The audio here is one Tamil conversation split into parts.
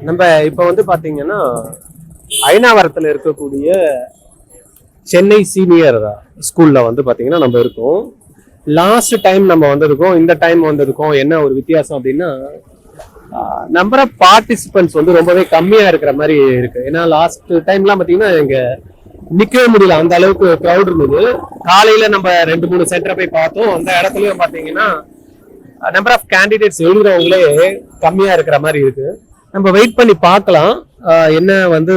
நம்ம இப்போ வந்து பாத்தீங்கன்னா ஐனாவரத்துல இருக்கக்கூடிய சென்னை சீனியர் ஸ்கூல்ல வந்து பாத்தீங்கன்னா நம்ம இருக்கோம். லாஸ்ட் டைம் நம்ம வந்திருக்கோம், இந்த டைம் வந்திருக்கோம். என்ன ஒரு வித்தியாசம் அப்படின்னா நம்பர் ஆஃப் பார்ட்டிசிபென்ட்ஸ் வந்து ரொம்பவே கம்மியா இருக்கிற மாதிரி இருக்கு. ஏன்னா லாஸ்ட் டைம்லாம் பாத்தீங்கன்னா இங்க நிக்கவே முடியல, அந்த அளவுக்கு க்ரௌட் இருந்தது. காலையில நம்ம 2-3 சென்டரை போய் பார்த்தோம். அந்த இடத்துலயும் பாத்தீங்கன்னா நம்பர் ஆஃப் கேண்டிடேட்ஸ் எழுதுறவங்களே கம்மியா இருக்கிற மாதிரி இருக்கு. நம்ம வெயிட் பண்ணி பார்க்கலாம். என்ன வந்து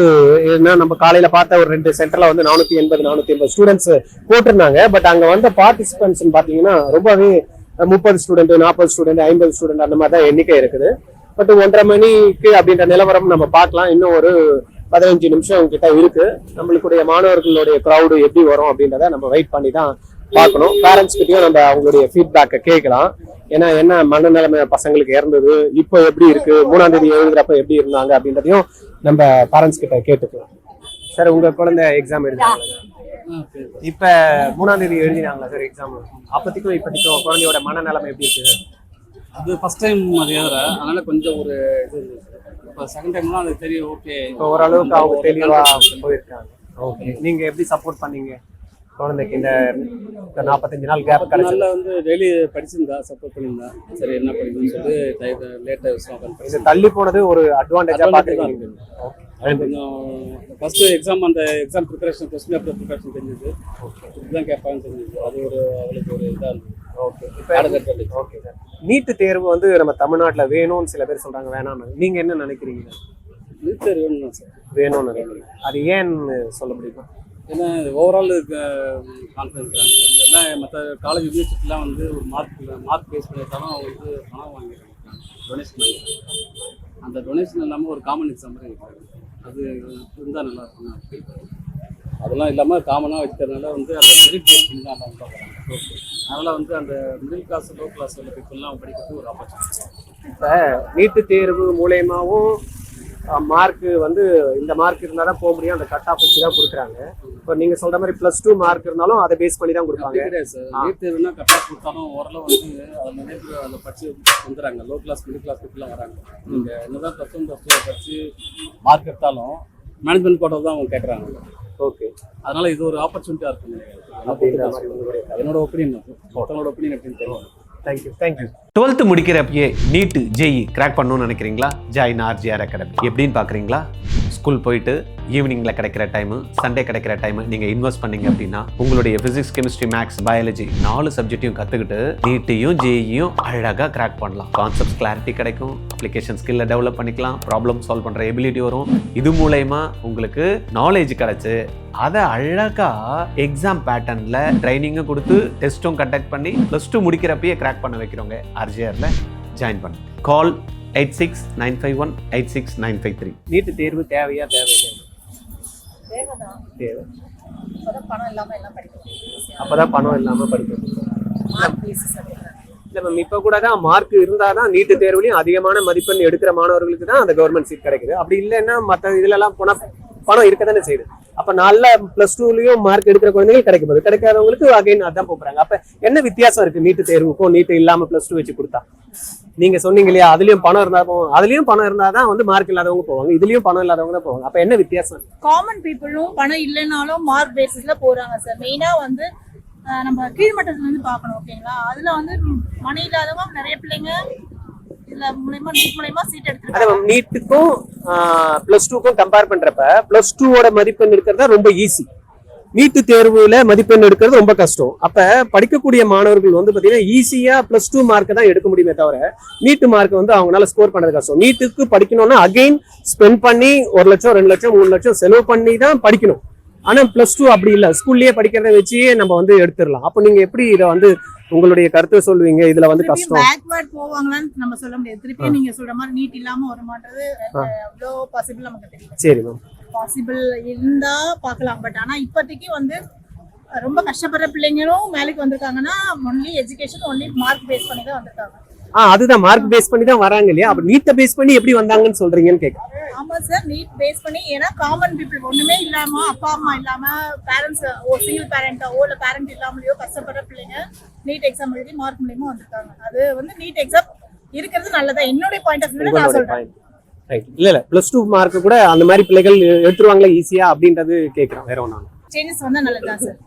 என்ன நம்ம காலையில பார்த்த ஒரு 2 சென்டர்ல வந்து 480 ஸ்டூடெண்ட்ஸ் போட்டிருந்தாங்க. பட் அங்க வந்த பார்ட்டிசிபென்ட்ஸ் பாத்தீங்கன்னா ரொம்பவே 30 ஸ்டூடெண்ட், 40 ஸ்டூடெண்ட், 50 ஸ்டூடெண்ட் அந்த மாதிரி தான் எண்ணிக்கை இருக்குது. பட் 1:30 மணிக்கு அப்படின்ற நிலவரம் நம்ம பார்க்கலாம். இன்னும் ஒரு 15 நிமிஷம் கிட்ட இருக்கு. நம்மளுடைய மாணவர்களுடைய க்ரௌடு எப்படி வரும் அப்படின்றத நம்ம வெயிட் பண்ணி தான் பார்க்கணும். பேரண்ட்ஸ் கிட்டயும் நம்ம அவங்களுடைய ஃபீட்பேக்கை கேட்கலாம். ஏன்னா என்ன மனநிலைமை பசங்களுக்கு இறந்தது, இப்போ எப்படி இருக்கு, 3ஆம் தேதி எழுதுறப்ப எப்படி இருந்தாங்க அப்படின்றதையும் நம்ம பேரண்ட்ஸ் கிட்ட கேட்டுக்கலாம். சார், உங்க குழந்தை எக்ஸாம் எழுதுறாங்க, இப்ப 3ஆம் தேதி எழுதினாங்களா சார் எக்ஸாம்? அப்பத்திக்கும் இப்பத்திக்கும் குழந்தையோட மனநிலைமை எப்படி இருக்கு? அது ஃபர்ஸ்ட் டைம் அது எழுதுறேன், அதனால கொஞ்சம் ஒரு இது இருந்துச்சு. இப்போ செகண்ட் டைம்லாம் அது தெரியும். ஓகே, இப்போ ஓரளவுக்கு அவங்க தெளிவா போயிருக்காங்க. ஓகே, நீங்க எப்படி சப்போர்ட் பண்ணீங்க குழந்தைக்கு? இந்த 45 நாள் கேப் கிடைச்சது. நல்லா வந்து டெய்லி படிச்சிருந்தா, சப்போர்ட் பண்ணியிருந்தா. சரி, என்ன படிக்கணும்னு சொல்லி லேட்டாக விஷயம் இது தள்ளி போனது ஒரு அட்வான்டேஜா பாத்துருக்கீங்க. கொஞ்சம் ஃபர்ஸ்ட் எக்ஸாம், அந்த exam preparation, question paper preparation தெரிஞ்சது, இதுதான் கேட்பாங்கன்னு தெரிஞ்சது. அது ஒரு அவளுக்கு ஒரு இதாக இருந்தது. Okay, okay sir. நீட் தேர்வு வந்து நம்ம தமிழ்நாட்டுல வேணும்னு சில பேர் சொல்றாங்க, வேணாம்னு. நீங்க என்ன நினைக்கிறீங்க? நீட் தேர்வு வேணும் சார். வேணும்னு நினைக்கிறீங்க, அது ஏன்னு சொல்ல முடியுமா? ஏன்னா ஓவரால் கான்ஃபிடன்ஸ் எல்லாம் மற்ற காலேஜ் யூனிவர்சிட்டிலாம் வந்து ஒரு மார்க் பேஸ் பண்ணியிருந்தாலும் அவங்க வந்து பணம் வாங்கிடுறாங்க, டொனேஷன் வாங்கிடுறாங்க. அந்த டொனேஷன் இல்லாமல் ஒரு காமன் எக்ஸாம் மாதிரி இருக்காது. அது இருந்தால் நல்லா இருக்கும். அதெல்லாம் இல்லாமல் காமனாக வைக்கிறதுனால வந்து அந்த மெரிட் பேஸ் பண்ணி தான் அவங்க பார்க்குறாங்க. அதனால் வந்து அந்த மிடில் கிளாஸ், லோ கிளாஸ் உள்ள பீப்புளெலாம் படிக்கிறது ஒரு ஆப்பர்ச்சுனிட்டி. இப்போ நீட்டு தேர்வு மூலயமாவும் மார்க் வந்து இந்த மார்க் இருந்தால் தான் போக முடியும், அந்த கட் ஆஃப் வச்சு தான் கொடுக்குறாங்க. இப்போ நீங்கள் சொல்கிற மாதிரி +2 மார்க் இருந்தாலும் அதை பேஸ் பண்ணி தான் கொடுப்பாங்க. நீட் தேர்வுனா கட் ஆஃப் கொடுத்தாலும் ஓரளவு வந்து அதை நிறைய பேர் அதை படிச்சு வந்துடுறாங்க. லோ கிளாஸ், மிடில் கிளாஸ் பீப்புளெலாம் வராங்க. நீங்கள் என்னதான் +1 படிச்சு மார்க் எடுத்தாலும் மேனேஜ்மெண்ட் கோட்டை தான் அவங்க கேட்குறாங்க. ஓகே, அதனால இது ஒரு ஆப்பர்ச்சுனிட்டியாக இருக்கும் என்னோட ஒப்பீனியன். மற்றவங்களோட ஒப்பீனியன் எப்படின்னு தெரியும். தேங்க்யூ. 12th முடிக்கிறப்பயே நீட் ஜேஇ கிராக் பண்ணணும்னு நினைக்கிறீங்களா? Join RGR academy. எப்படின்னு பார்க்குறீங்களா? ஸ்கூல் போயிட்டு ஈவினிங்கில் கிடைக்கிற டைமு, சண்டே கிடைக்கிற டைமு நீங்கள் இன்வெஸ்ட் பண்ணீங்க அப்படின்னா உங்களுடைய ஃபிசிக்ஸ், கெமிஸ்ட்ரி, மேக்ஸ், பயாலஜி 4 சப்ஜெக்டையும் கற்றுக்கிட்டு நீட்டையும் ஜேஇயும் அழகாக கிராக் பண்ணலாம். கான்செப்ட்ஸ் கிளாரிட்டி கிடைக்கும், அப்ளிகேஷன் ஸ்கில்லை டெவலப் பண்ணிக்கலாம், ப்ராப்ளம் சால்வ் பண்ணுற எபிலிட்டி வரும். இது மூலயமா உங்களுக்கு நாலேஜ் கிடச்சி அதை அழகாக எக்ஸாம் பேட்டர்னில் ட்ரைனிங்கும் கொடுத்து டெஸ்ட்டும் கண்டக்ட் பண்ணி +2 முடிக்கிறப்பயே கிராக் பண்ண வைக்கிறவங்க ஆர்ஜிஆர்ல ஜாயின் பண்ணு. கால் 8695186953. நீட்டு தேர்வு தேவையா? தேவை. அப்பதான் பணம் இல்லாம படிக்கணும். இல்ல மேம், இப்ப கூட தான் மார்க் இருந்தாதான் நீட்டு தேர்வுலயும் அதிகமான மதிப்பெண் எடுக்கிற மாணவர்களுக்கு தான் அந்த கவர்மெண்ட் சீட் கிடைக்குது. அப்படி இல்லைன்னா மற்ற இதுல எல்லாம் போனா பணம் இருக்கதானே செய்யுது. அப்ப நல்ல +2லயும் மார்க் எடுக்கிற குழந்தைகள் கிடைக்கும் போது கிடைக்காதவங்களுக்கு அகைன் அதான் போறாங்க. அப்ப என்ன வித்தியாசம் இருக்கு நீட்டு தேர்வுக்கும் நீட்டு இல்லாம +2 வச்சு கொடுத்தா? நீங்க சொன்னீங்க இல்லையா, அதுலயும் பணம் இருந்தாதான் வந்து மார்க் இல்லாதவங்க போவாங்க, இதுலயும் பணம் இல்லாதவங்க தான் போவாங்க. அப்ப என்ன வித்தியாசம்? காமன் பீப்புளும் பணம் இல்லைனாலும் மார்க் பேசிஸ்ல போறாங்க சார். மெயினா வந்து நம்ம கீழ்மட்டத்துல இருந்து பார்க்கணும். ஓகேங்களா? அதுல வந்து மணி இல்லாதவங்க நிறைய பிள்ளைங்க நீட்டுக்கும் +2க்கும் கம்பேர் பண்றப்ப +2ஓட மதிப்பெண் எடுக்கிறதா ரொம்ப ஈஸி, நீட்டு தேர்வுல மதிப்பெண் எடுக்கிறது ரொம்ப கஷ்டம். அப்ப படிக்கக்கூடிய மாணவர்கள் வந்து பாத்தீங்கன்னா ஈஸியா +2 மார்க் தான் எடுக்க முடியுமே தவிர நீட்டு மார்க் வந்து அவங்களால ஸ்கோர் பண்றது கஷ்டம். நீட்டுக்கு படிக்கணும்னா அகைன் ஸ்பெண்ட் பண்ணி 1 லட்சம், 2 லட்சம், 3 லட்சம் செலவு பண்ணி தான் படிக்கணும். ஆனா +2 அப்படி இல்ல, ஸ்கூல்லயே படிக்கிறத வச்சே நம்ம வந்து எடுத்துடலாம். அப்ப நீங்க எப்படி இதை வந்து உங்களுடைய கருத்தை சொல்லுவீங்க? இதுல வந்து கஷ்டம் பேக்வர்ட் போவாங்களான்னு நம்ம சொல்ல முடியாது. திருப்பி நீங்க சொல்ற மாதிரி நீட் இல்லாம வர மாட்டது அவ்வளோ பாசிபிள் நமக்கு தெரியல. சரி மேம், பாசிபிள் இருந்தா பார்க்கலாம். பட் ஆனா இப்போதைக்கு வந்து ரொம்ப கஷ்டப்படுற பிள்ளைங்களும் மேலுக்கு வந்திருக்காங்கன்னா only education, only mark base பண்ணி தான் வந்திருக்காங்க. அதுதான் மார்க் பேஸ் பண்ணி தான் வராங்க இல்லையா? அப்ப நீட்டை பேஸ் பண்ணி எப்படி வந்தாங்கன்னு சொல்றீங்கன்னு கேட்க. ஆமா சார், நீட் பேஸ் பண்ணி. ஏன்னா காமன் பீப்புள் ஒண்ணுமே இல்லாம, அப்பா அம்மா இல்லாம, பேரண்ட்ஸ் சிங்கிள் பேரண்டோ இல்ல பேரண்ட் இல்லாமலையோ கஷ்டப்படுற பிள்ளைங்க நீட் எக்ஸாம் எழுதி மார்க் மூலமா வந்திருக்காங்க. அது வந்து நீட் எக்ஸாம் இருக்கிறது நல்லதா என்னுடைய பாயிண்ட் ஆஃப் வியூல நான் சொல்றேன். ரைட். இல்ல +2 மார்க் கூட அந்த மாதிரி பிள்ளைகள் எடுத்துருவாங்களா ஈஸியா அப்படின்றது கேட்குறோம், வேற ஒன்றும். சேஞ்சஸ் வந்தா நல்லதுதான் சார்.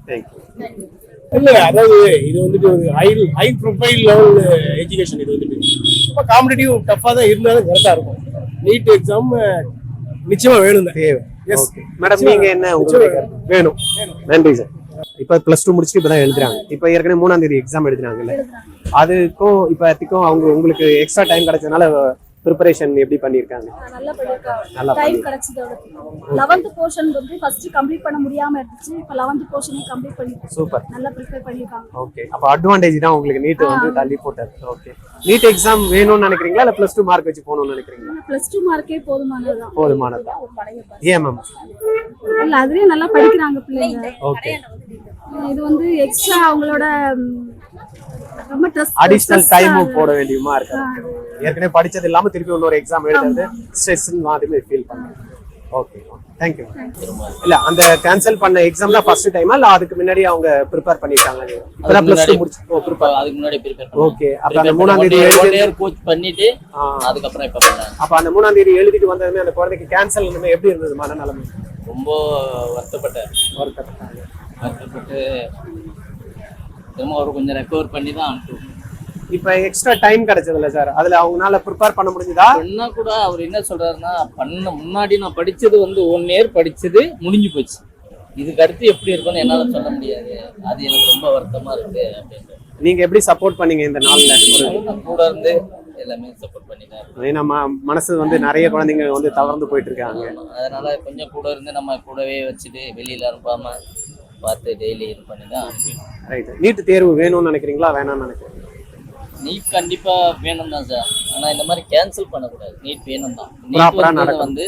தேங்க்யூ. இல்ல அதாவது இது வந்துட்டு ஒரு ஹை ப்ரொஃபைல் லெவல் எஜுகேஷன். இது வந்துட்டு ரொம்ப காம்படிட்டிவ் டஃபா தான் இருந்தாலும் கரெக்டா இருக்கும். நீட் எக்ஸாம் நிச்சயமா வேணும் தான். தேவை. எஸ் மேடம் நீங்க என்ன உங்களுக்கு வேணும்? நன்றி சார். இப்ப +2 முடிச்சுட்டு இப்பதான் எழுதுறாங்க. இப்ப ஏற்கனவே 3ஆம் தேதி எக்ஸாம் எழுதினாங்கல்ல, அதுக்கும் இப்போதைக்கும் அவங்களுக்கு எக்ஸ்ட்ரா டைம் கிடைச்சதுனால ப்ரிப்பரேஷன் எப்படி பண்ணிருக்காங்க? நல்லா பண்ணிருக்காங்க. டைம் கிடைச்சதோட 11th போர்ஷன் வந்து ஃபர்ஸ்ட் கம்ப்ளீட் பண்ண முடியாம இருந்துச்சு. இப்போ 11th போர்ஷனை கம்ப்ளீட் பண்ணிருக்காங்க. சூப்பர். நல்லா ப்ரிப்பேர் பண்ணிருக்காங்க. ஓகே. அப்ப அட்வான்டேஜ் தான் உங்களுக்கு நீட் வந்து தள்ளி போட்டது. ஓகே. நீட் எக்ஸாம் வேணும்னு நினைக்கிறீங்களா இல்ல +2 மார்க் வச்சு போகணும்னு நினைக்கிறீங்களா? +2 மார்க்கே போதுமானதுதான். போதுமானதா? ஏன் மேம்? இல்ல அதுவே நல்லா படிக்கிறாங்க பிள்ளைங்க. ஓகே. இது வந்து எக்ஸ்ட்ரா அவங்களோட ரொம்ப அடிஷனல் டைம் போட வேண்டியமா இருக்கு. ஏற்கனவே படிச்சது இல்லாம திருப்பி இன்னொரு எக்ஸாம் எழுதுறது ஸ்ட்ரெஸ் மாதிரி ஃபீல் பண்ணுங்க. Okay, thank you. இல்ல அந்த கேன்சல் பண்ண எக்ஸாம் தான் ஃபர்ஸ்ட் டைமா இல்ல அதுக்கு முன்னாடி அவங்க ப்ரிப்பேர் பண்ணிட்டாங்க? இப்பதான் +2 முடிச்சு ப்ரிப்பேர் அதுக்கு முன்னாடி ப்ரிப்பேர் பண்ணி. ஓகே. அப்ப அந்த 3ஆம் தேதி எழுதி கோச் பண்ணிட்டு அதுக்கு அப்புறம் இப்ப பண்ணாங்க. அப்ப அந்த 3ஆம் தேதி எழுதிட்டு வந்ததுமே அந்த குழந்தைக்கு கேன்சல் எப்படி இருந்தது மனநிலைமை? ரொம்ப வருத்தப்பட்டு திரும்ப ஒரு கொஞ்சம் ரெக்கவர் பண்ணி தான் அனுப்புவோம். இப்ப எக்ஸ்ட்ரா டைம் கிடைச்சதுல்ல சார், அதுல அவங்களால ப்ரிப்பேர் பண்ண முடிஞ்சதா? என்ன கூட அவர் என்ன சொல்றாருன்னா, முன்னாடி நான் படிச்சது வந்து 1 இயர் படிச்சது முடிஞ்சு போச்சு, இதுக்கு அடுத்து எப்படி இருக்கும்னு என்னால சொல்ல முடியாது, அது எனக்கு ரொம்ப வருத்தமா இருக்கு அப்படின்ட்டு. நீங்க எப்படி சப்போர்ட் பண்ணீங்க இந்த நாள்ல? கூட இருந்து எல்லாமே சப்போர்ட் பண்ணிட்டாரு. நம்ம மனசு வந்து நிறைய குழந்தைங்க வந்து தவறந்து போயிட்டு இருக்காங்க, அதனால கொஞ்சம் கூட இருந்து நம்ம கூடவே வச்சுட்டு வெளியில அனுப்பாம பார்த்து டெய்லி இது பண்ணி தான் அனுப்பிடுவோம். ரைட். நீட் தேர்வு வேணும்னு நினைக்கிறீங்களா வேணாம்னு நினைக்கிறீங்க? நீட் கண்டிப்பா வேணும் தான் சார். ஆனா இந்த மாதிரி கேன்சல் பண்ணக்கூடாது. நீட் வேணும் தான். நீட் வந்து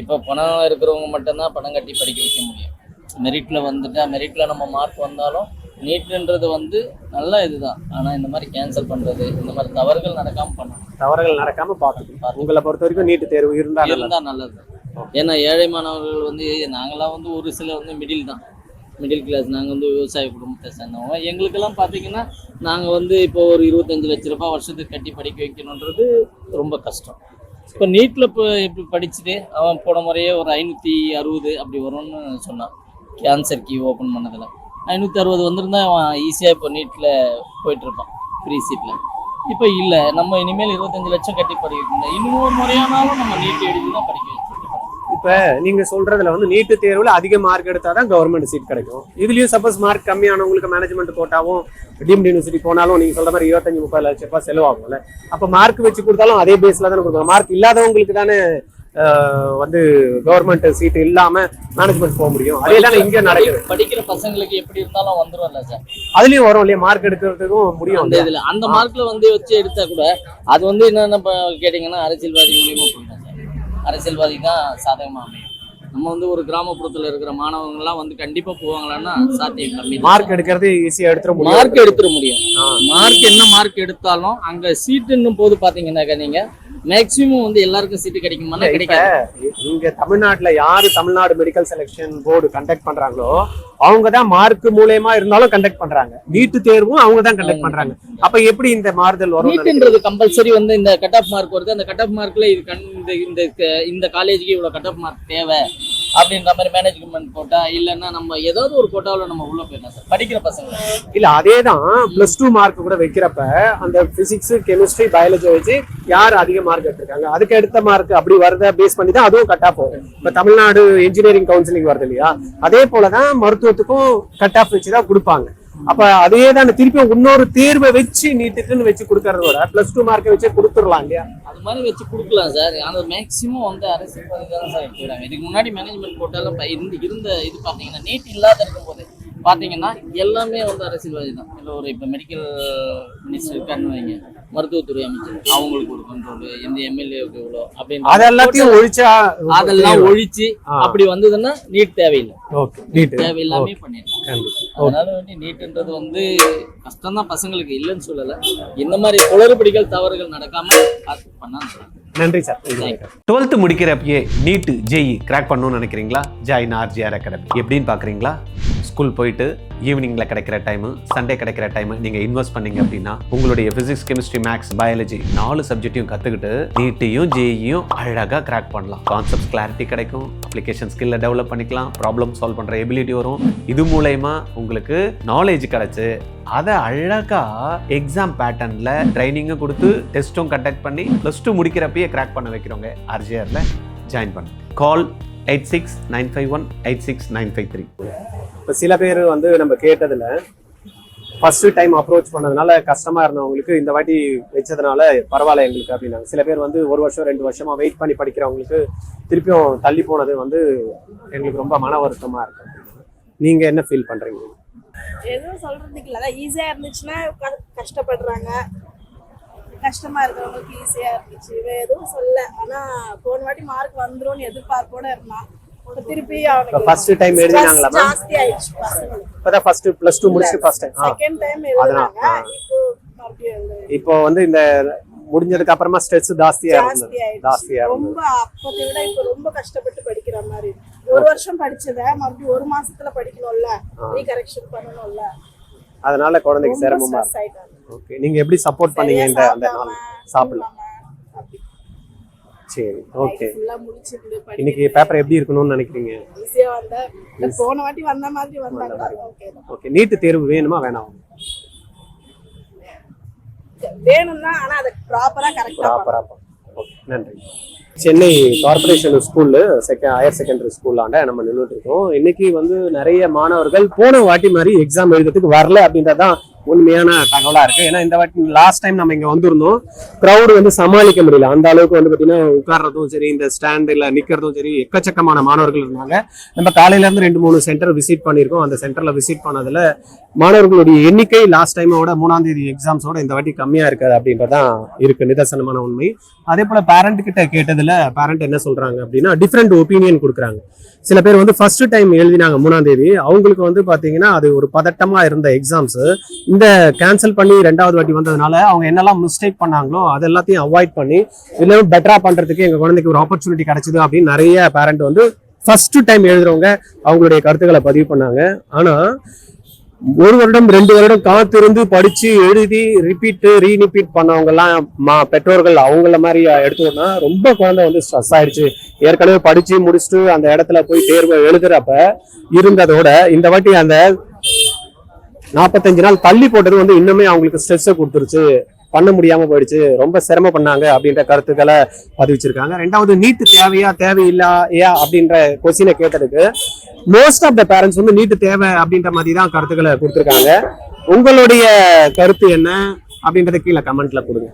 இப்போ பணம் இருக்கிறவங்க மட்டும்தான் பணம் கட்டி படிக்க வைக்க முடியும். மெரிட்ல வந்துட்டா மெரிட்ல நம்ம மார்க் வந்தாலும் நீட்ன்றது வந்து நல்ல இதுதான். ஆனா இந்த மாதிரி கேன்சல் பண்றது, இந்த மாதிரி தவறுகள் நடக்காம பண்ணணும். தவறுகள் நடக்காம பார்த்துக்கணும். உங்களை பொறுத்த வரைக்கும் நீட் தேர்வு இருந்தா நல்லது. ஏன்னா ஏழை மாணவர்கள் வந்து நாங்களாம் வந்து ஒரு சில வந்து மிடில் கிளாஸ், நாங்கள் வந்து விவசாய குடும்பத்தை சேர்ந்தவங்க. எங்களுக்கெல்லாம் பார்த்தீங்கன்னா நாங்கள் வந்து இப்போ ஒரு 25 லட்ச ரூபாய் வருஷத்துக்கு கட்டி படிக்க வைக்கணுன்றது ரொம்ப கஷ்டம். இப்போ நீட்டில் இப்போ இப்படி படிச்சுட்டு அவன் போன முறையே ஒரு 560 அப்படி வரும்னு சொன்னான். கேன்சர் கீ ஓப்பன் பண்ணதில் 560 வந்திருந்தா அவன் ஈஸியாக இப்போ நீட்டில் போயிட்டுருப்பான் ஃப்ரீ சீட்டில். இப்போ இல்லை, நம்ம இனிமேல் 25 லட்சம் கட்டி படிக்க முடியாது. இன்னும் ஒரு முறையானாலும் நம்ம நீட் எழுதி தான் படிக்க வைக்கணும். இப்ப நீங்க சொல்றதுல வந்து நீட்டு தேர்வுல அதிக மார்க் எடுத்தாதான் கவர்மெண்ட் சீட் கிடைக்கும். இதுலயும் சப்போஸ் மார்க் கம்மியானவங்களுக்கு மேனேஜ்மெண்ட் கோட்டாவும் டீம்டு யூனிவர்சிட்டி போனாலும் நீங்க சொல்ற மாதிரி 25-30 லட்சம் ரூபாய் செலவாகும்ல. அப்ப மார்க் வச்சு கொடுத்தாலும் அதே பேஸ்ல தானே கொடுக்கணும். மார்க் இல்லாதவங்களுக்கு தானே வந்து கவர்மெண்ட் சீட் இல்லாம மேனேஜ்மெண்ட் போக முடியும். அதே தானே இங்க நடக்குது. படிக்கிற பசங்களுக்கு எப்படி இருந்தாலும் வந்துரும்ல சார். அதுலயும் வரும் இல்லையா, மார்க் எடுக்கிறதுக்கும் முடியும். அந்த இதுல அந்த மார்க்ல வந்து வச்சு எடுத்தா கூட அது வந்து என்னென்ன கேட்டீங்கன்னா அரசியல்வாதி மூலியமா போயிடும் சார். அரசியல்வாதி தான் சாதகமா அமையும். நம்ம வந்து ஒரு கிராமப்புறத்துல இருக்கிற மாணவங்க எல்லாம் வந்து கண்டிப்பா போவாங்களான்னா சாத்தியம் கம்மி. மார்க் எடுக்கிறது ஈஸியா எடுத்துட முடியும். மார்க் என்ன மார்க் எடுத்தாலும் அங்க சீட்டுன்னும் போது பாத்தீங்கன்னாக்கா நீங்க மேக்சிமம் வந்து எல்லாருக்கும் சீட்டு கிடைக்குமா? கிடைக்காது. இங்க தமிழ்நாட்டுல யாரு Tamil Nadu medical selection board conduct பண்றாங்களோ அவங்கதான் மார்க் மூலமா இருந்தாலும் கண்டக்ட் பண்றாங்க. நீட்டு தேர்வும் அவங்க தான் கண்டக்ட் பண்றாங்க. அப்ப எப்படி இந்த மாறுதல் வரும்? நீட்ன்றது கம்பல்சரி வந்து இந்த கட் ஆஃப் மார்க் வருது. அந்த கட் ஆஃப் மார்க்ல இது இந்த காலேஜுக்கு இவ்வளவு கட் ஆஃப் மார்க் தேவை அப்படின்ற மாதிரி மேனேஜ்மெண்ட் போட்டா, இல்லைன்னா நம்ம ஏதாவது ஒரு கோட்டாவில் நம்ம உள்ள போயிடலாம் சார் படிக்கிற பசங்க. இல்ல அதேதான் +2 மார்க் கூட வைக்கிறப்ப அந்த பிசிக்ஸ் கெமிஸ்ட்ரி பயாலஜி வச்சு யார் அதிக மார்க் எடுத்திருக்காங்க அதுக்கு எடுத்த மார்க் அப்படி வரத பேஸ் பண்ணி தான் அதுவும் கட் ஆஃப் போகும். இப்ப தமிழ்நாடு இன்ஜினியரிங் கவுன்சிலிங் வருது இல்லையா, அதே போலதான் மருத்துவத்துக்கும் கட் ஆஃப் வச்சுதான் கொடுப்பாங்க. அப்ப அதே தான் திருப்பி இன்னொரு தேர்வை வச்சு நீட்டுக்குன்னு வச்சு கொடுக்கறதோட +2 மார்க்கை வச்சு கொடுத்துடலாம் இல்லையா? அது மாதிரி வச்சு கொடுக்கலாம் சார். ஆனால் மேக்சிமம் வந்து அரசியல்வாதி தான் சார் எடுத்துக்கிறாங்க. இதுக்கு முன்னாடி மேனேஜ்மெண்ட் போட்டாலும் இருந்த இது பார்த்தீங்கன்னா நீட் இல்லாத இருக்கும்போது பார்த்தீங்கன்னா எல்லாமே வந்து அரசியல்வாதி தான். இல்லை ஒரு இப்போ மெடிக்கல் மினிஸ்டர் இருக்கான்னு வைங்க, மருத்துவத்துறை அமைச்சர் அவங்களுக்கு ஒரு கண்ட்ரோல், எந்த எம்எல்ஏவுக்கு எவ்வளோ அப்படின்னு அதெல்லாத்தையும் அதெல்லாம் ஒழிச்சு அப்படி வந்ததுன்னா நீட் தேவையில்லை. நீட் தேவையில்லாமே பண்ணிடலாம். அதனால வந்து நீட்ன்றது வந்து கஷ்டம் தான் பசங்களுக்கு, இல்லைன்னு சொல்லலை. இந்த மாதிரி குளறுபடிகள் தவறுகள் நடக்காம பண்ணா. நன்றி சார். 12th முடிக்கிறப்பயே நீட்டு ஜேஇ கிராக் பண்ணணும்னு நினைக்கிறீங்களா? ஜாயின் ஆர்ஜிஆர் அகாடமி எப்படின்னு பார்க்குறீங்களா? ஸ்கூல் போயிட்டு ஈவினிங்கில் கிடைக்கிற டைமு, சண்டே கிடைக்கிற டைமு நீங்கள் இன்வெஸ்ட் பண்ணீங்க அப்படின்னா உங்களுடைய ஃபிசிக்ஸ், கெமிஸ்ட்ரி, மேக்ஸ், பயாலஜி 4 சப்ஜெக்டையும் கற்றுக்கிட்டு நீட்டையும் ஜேஇயும் அழகாக கிராக் பண்ணலாம். கான்செப்ட்ஸ் கிளாரிட்டி கிடைக்கும், அப்ளிகேஷன் ஸ்கில்லை டெவலப் பண்ணிக்கலாம், ப்ராப்ளம் சால்வ் பண்ணுற எபிலிட்டி வரும். இது மூலயமா உங்களுக்கு நாலேஜ் கிடைச்சு அதை அழகாக எக்ஸாம் பேட்டர்னில் ட்ரைனிங்கும் கொடுத்து டெஸ்ட்டும் கண்டக்ட் பண்ணி +2 முடிக்கிறப்பயே கிராக் பண்ண வைக்கிறவங்க ஆர்ஜிஆரில் ஜாயின் பண்ணு. கால் 8695186953. இப்போ சில பேர் வந்து நம்ம கேட்டதில் ஃபர்ஸ்ட் டைம் அப்ரோச் பண்ணதுனால கஷ்டமாக இருந்தவங்களுக்கு இந்த வாட்டி வச்சதுனால பரவாயில்ல எங்களுக்கு அப்படின்னாங்க. சில பேர் வந்து 1 வருஷம் 2 வருஷமா வெயிட் பண்ணி படிக்கிறவங்களுக்கு திருப்பியும் தள்ளி போனது வந்து எங்களுக்கு ரொம்ப மன வருத்தமாக இருக்கு. நீங்கள் என்ன ஃபீல் பண்ணுறீங்க? எதுவும் சொல்றதுக்கு இல்லை, ஈஸியா இருந்துச்சுன்னா கஷ்டப்படுறாங்க, கஷ்டமா இருக்கிறவங்களுக்கு ஈஸியா இருந்துச்சு. எதுவும் சொல்ல. ஆனா போன வாட்டி மார்க் வந்துரும்னு எதிர்பார்ப்போட இருந்தான். திருப்பி ஃபர்ஸ்ட் டைம் எழுதினாங்களா? ஜாஸ்தி ஆயிடுச்சு பசங்களுக்கு. இப்பதான் ஃபர்ஸ்ட் +2 முடிச்சு ஃபர்ஸ்ட் டைம் செகண்ட் டைம் எழுதுறாங்க. இப்போ வந்து இந்த முடிஞ்சதுக்கு அப்புறமா ஸ்ட்ரெஸ் ஜாஸ்தியா ரொம்ப அப்பத்தை விட இப்போ ரொம்ப கஷ்டப்பட்டு படிக்கிற மாதிரி. 1 வருஷம் படிச்சத மறுபடியும் 1 மாசத்துல படிக்கணும்ல, ரீகரெக்ஷன் பண்ணணும்ல, அதனால குழந்தைக்கு சிரமமா இருக்கு. ஓகே, நீங்க எப்படி சப்போர்ட் பண்ணீங்க இந்த அந்த நாள்? சாப்பிடலாம். சரி, ஓகே. இன்னைக்கு பேப்பர் எப்படி இருக்கணும்னு நினைக்கிறீங்க? ஈஸியா வந்த போன வாட்டி வந்த மாதிரி வந்தாங்க. ஓகே, நீட் தேர்வு வேணுமா வேணாமா? வேணும் தான், ஆனா அது ப்ராப்பரா கரெக்ட்டா. ஓகே, நன்றி. சென்னை கார்பரேஷன் ஸ்கூல்ல ஹையர் செகண்டரி ஸ்கூல்லாண்ட நம்ம நின்றுட்டு இருக்கோம். இன்னைக்கு வந்து நிறைய மாணவர்கள் போன வாட்டி மாதிரி எக்ஸாம் எழுதுறதுக்கு வரல அப்படின்றதான் உண்மையான தகவலா இருக்கு. ஏன்னா இந்த வாட்டி லாஸ்ட் டைம் நம்ம இங்க வந்திருந்தோம், கிரௌடு வந்து சமாளிக்க முடியல. அந்த அளவுக்கு வந்து பாத்தீங்கன்னா உட்கார்றதும் சரி, இந்த ஸ்டாண்டில் நிக்கிறதும் சரி, எக்கச்சக்கமான மாணவர்கள் இருந்தாங்க. நம்ம காலையில இருந்து 2-3 சென்டர் விசிட் பண்ணியிருக்கோம். அந்த சென்டர்ல விசிட் பண்ணதுல மாணவர்களுடைய எண்ணிக்கை லாஸ்ட் டைமோட 3ஆம் தேதி எக்ஸாம்ஸோட இந்த வாட்டி கம்மியா இருக்காது அப்படின்றதான் இருக்கு நிதர்சனமான உண்மை. அதே போல பேரண்ட் கிட்ட கேட்டதுல பேரண்ட் என்ன சொல்றாங்க அப்படின்னா டிஃப்ரெண்ட் ஒப்பீனியன் கொடுக்குறாங்க. சில பேர் வந்து ஃபர்ஸ்ட் டைம் எழுதினாங்க 3ஆம் தேதி, அவங்களுக்கு வந்து பாத்தீங்கன்னா அது ஒரு பதட்டமா இருந்த எக்ஸாம்ஸ் இந்த கேன்சல் பண்ணி 2வது வாட்டி வந்ததுனால அவங்க என்னெல்லாம் மிஸ்டேக் பண்ணாங்களோ அது எல்லாத்தையும் அவாய்ட் பண்ணி இன்னும் பெட்டரா பண்றதுக்கு எங்க குழந்தைக்கு ஒரு ஆப்பர்ச்சுனிட்டி கிடைச்சது அப்படின்னு நிறைய பேரண்ட் வந்து ஃபர்ஸ்ட் டைம் எழுதுறவங்க அவங்களுடைய கருத்துக்களை பதிவு பண்ணாங்க. ஆனா 1 வருடம் 2 வருடம் காத்திருந்து படிச்சு எழுதி ரீரிப்பீட் பண்ணவங்க எல்லாம் பெற்றோர்கள் அவங்கள மாதிரி எடுத்துக்கோன்னா ரொம்ப குழந்தை வந்து ஸ்ட்ரெஸ் ஆயிடுச்சு. ஏற்கனவே படிச்சு முடிச்சுட்டு அந்த இடத்துல போய் தேர்வை எழுதுறப்ப இருந்ததோட இந்த வாட்டி அந்த 45 நாள் தள்ளி போட்டது வந்து இன்னுமே அவங்களுக்கு ஸ்ட்ரெஸ்ஸை கொடுத்துருச்சு, பண்ண முடியாம போயிடுச்சு, ரொம்ப சிரமம் பண்ணாங்க அப்படின்ற கருத்துக்களை பதிவிச்சிருக்காங்க. 2வது நீட் தேவையா தேவையில்லையா அப்படின்ற கொஸ்டினை கேட்டதுக்கு மோஸ்ட் ஆஃப் த பேரண்ட்ஸ் வந்து நீட் தேவை அப்படின்ற மாதிரி தான் கருத்துக்களை கொடுத்துருக்காங்க. உங்களுடைய கருத்து என்ன அப்படின்றத கீழே கமெண்ட்ல கொடுங்க.